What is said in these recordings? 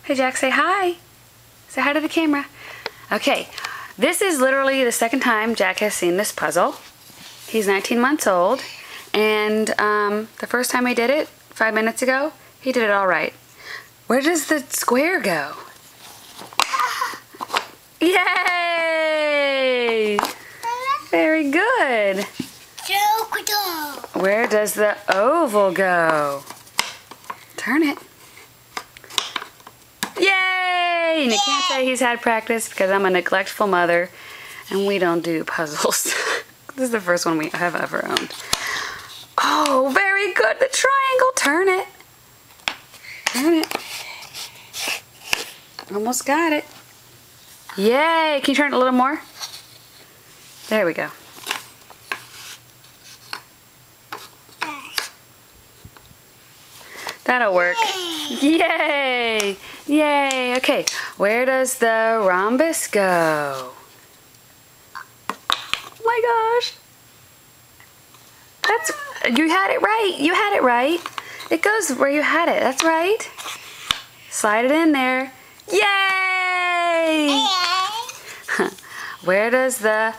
Hey, Jack, say hi. Say hi to the camera. Okay, this is literally the second time Jack has seen this puzzle. He's 19 months old, and the first time he did it, 5 minutes ago, he did it all right. Where does the square go? Yay! Very good. Where does the oval go? Turn it. Yay! And you can't say he's had practice because I'm a neglectful mother and we don't do puzzles. This is the first one we have ever owned. Oh, very good. The triangle. Turn it. Turn it. Almost got it. Yay! Can you turn it a little more? There we go. That'll work. Yay! Yay! Okay, where does the rhombus go? Oh my gosh! You had it right. You had it right. It goes where you had it. That's right. Slide it in there. Yay! Where does the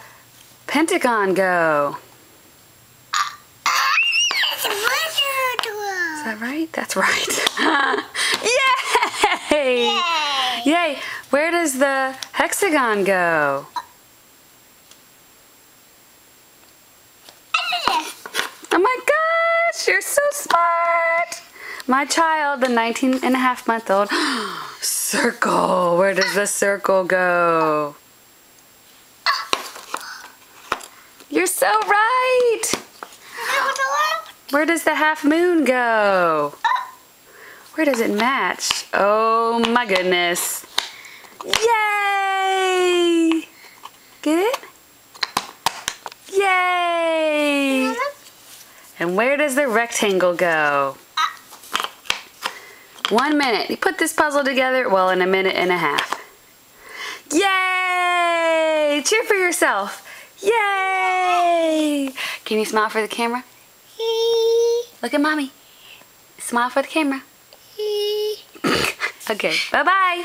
pentagon go? Is that right? That's right. Yay! Yay! Where does the hexagon go? Oh my gosh, you're so smart! My child, the 19-and-a-half-month-old. Circle. Where does the circle go? You're so right! Where does the half moon go? Where does it match? Oh my goodness. Yay! Get it? Yay! And where does the rectangle go? 1 minute. You put this puzzle together, well, in a minute and a half. Yay! Cheer for yourself. Yay! Can you smile for the camera? Look at mommy. Smile for the camera. Okay, bye-bye.